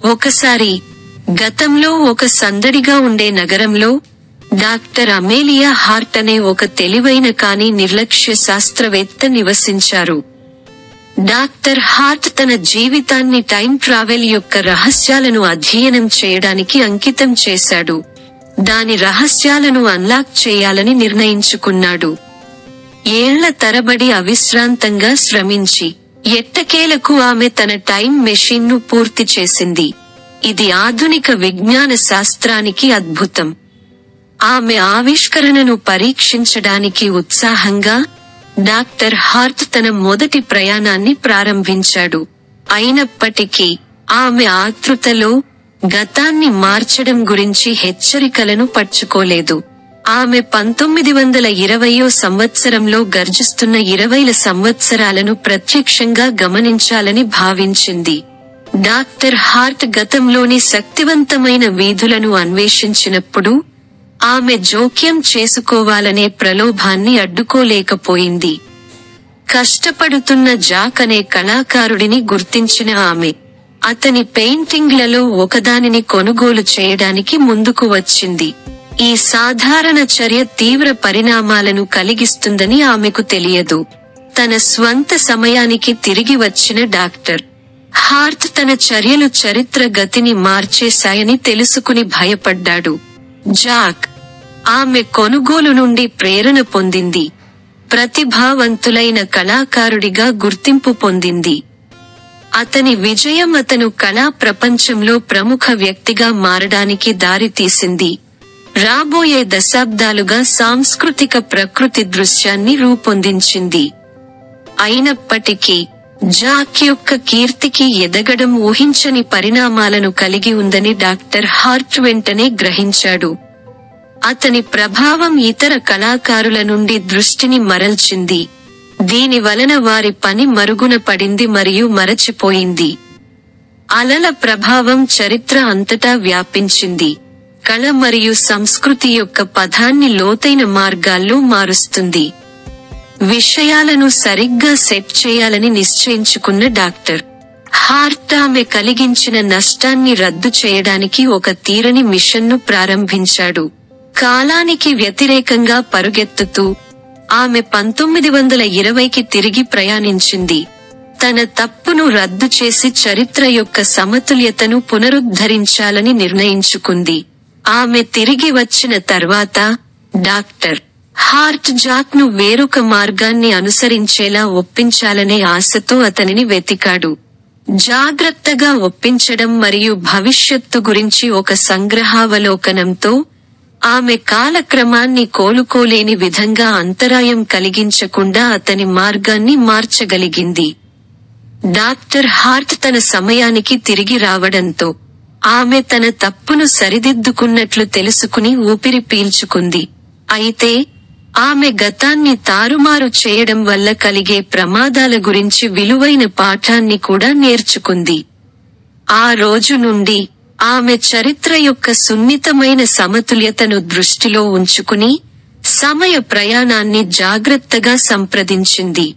ఒకసారి గతంలో ఒక సందడిగా ఉండే నగరంలో డాక్టర్ అమేలియా హార్ట్ అనే ఒక తెలివైన కానీ నిర్లక్ష్య శాస్త్రవేత్త నివసించారు. డాక్టర్ హార్ట్ తన జీవితాన్ని టైం ట్రావెల్ యొక్క రహస్యాలను అధ్యయనం చేయడానికి అంకితం చేశాడు. దాని రహస్యాలను అన్లాక్ చేయాలని నిర్ణయించుకున్నాడు. ఏళ్ల తరబడి అవిశ్రాంతంగా శ్రమించి ఎట్టకేలకు ఆమె తన టైం మెషిన్ ను పూర్తి చేసింది. ఇది ఆధునిక విజ్ఞాన శాస్త్రానికి అద్భుతం. ఆమె ఆవిష్కరణను పరీక్షించడానికి ఉత్సాహంగా డాక్టర్ హార్ట్ తన మొదటి ప్రయాణాన్ని ప్రారంభించాడు. అయినప్పటికీ ఆమె ఆతృతలో గతాన్ని మార్చడం గురించి హెచ్చరికలను పట్టించుకోలేదు. ఆమె 1920వ సంవత్సరంలో గర్జిస్తున్న 20ల సంవత్సరాలను ప్రత్యక్షంగా గమనించాలని భావించింది. డాక్టర్ హార్ట్ గతంలోని శక్తివంతమైన వీధులను అన్వేషించినప్పుడు ఆమె జోక్యం చేసుకోవాలనే ప్రలోభాన్ని అడ్డుకోలేకపోయింది. కష్టపడుతున్న జాక్ అనే కళాకారుడిని గుర్తించిన ఆమె అతని పెయింటింగ్లలో ఒకదానిని కొనుగోలు చేయడానికి ముందుకు వచ్చింది. ఈ సాధారణ చర్య తీవ్ర పరిణామాలను కలిగిస్తుందని ఆమెకు తెలియదు. తన స్వంత సమయానికి తిరిగి వచ్చిన డాక్టర్ హార్ట్ తన చర్యలు చరిత్ర గతిని మార్చేశాయని తెలుసుకుని భయపడ్డాడు. జాక్ ఆమె కొనుగోలు నుండి ప్రేరణ పొందింది. ప్రతిభావంతులైన కళాకారుడిగా గుర్తింపు పొందింది. అతని విజయం అతను కళా ప్రపంచంలో ప్రముఖ వ్యక్తిగా మారడానికి దారితీసింది. రాబోయే దశాబ్దాలుగా సాంస్కృతిక ప్రకృతి దృశ్యాన్ని రూపొందించింది. అయినప్పటికీ జాక్ యొక్క కీర్తికి ఎదగడం ఊహించని పరిణామాలను కలిగి ఉందని డాక్టర్ హార్ట్ వెంటనే గ్రహించాడు. అతని ప్రభావం ఇతర కళాకారుల నుండి దృష్టిని మరల్చింది. దీని వలన వారి పని మరుగున పడింది మరియు మరచిపోయింది. అలల ప్రభావం చరిత్ర అంతటా వ్యాపించింది. కళ మరియు సంస్కృతి యొక్క పదాన్ని లోతైన మార్గాల్లో మారుస్తుంది. విషయాలను సరిగ్గా సెట్ చేయాలని నిశ్చయించుకున్న డాక్టర్ హార్ట్ ఆమె కలిగించిన నష్టాన్ని రద్దు చేయడానికి ఒక తీరని మిషన్ను ప్రారంభించాడు. కాలానికి వ్యతిరేకంగా పరుగెత్తుతూ ఆమె 1920కి తిరిగి ప్రయాణించింది. తన తప్పును రద్దు చేసి చరిత్ర యొక్క సమతుల్యతను పునరుద్ధరించాలని నిర్ణయించుకుంది. ఆమె తిరిగి వచ్చిన తర్వాత డాక్టర్ హార్ట్ జాక్ ను వేరొక మార్గాన్ని అనుసరించేలా ఒప్పించాలనే ఆశతో అతనిని వెతికాడు. జాగ్రత్తగా ఒప్పించడం మరియు భవిష్యత్తు గురించి ఒక సంగ్రహావలోకనంతో ఆమె కాలక్రమాన్ని కోలుకోలేని విధంగా అంతరాయం కలిగించకుండా అతని మార్గాన్ని మార్చగలిగింది. డాక్టర్ హార్ట్ తన సమయానికి తిరిగి రావడంతో ఆమె తన తప్పును సరిదిద్దుకున్నట్లు తెలుసుకుని ఊపిరి పీల్చుకుంది. అయితే ఆమె గతాన్ని తారుమారు చేయడం వల్ల కలిగే ప్రమాదాల గురించి విలువైన పాఠాన్ని కూడా నేర్చుకుంది. ఆ రోజు నుండి ఆమె చరిత్ర యొక్క సున్నితమైన సమతుల్యతను దృష్టిలో ఉంచుకుని సమయ ప్రయాణాన్ని జాగ్రత్తగా సంప్రదించింది.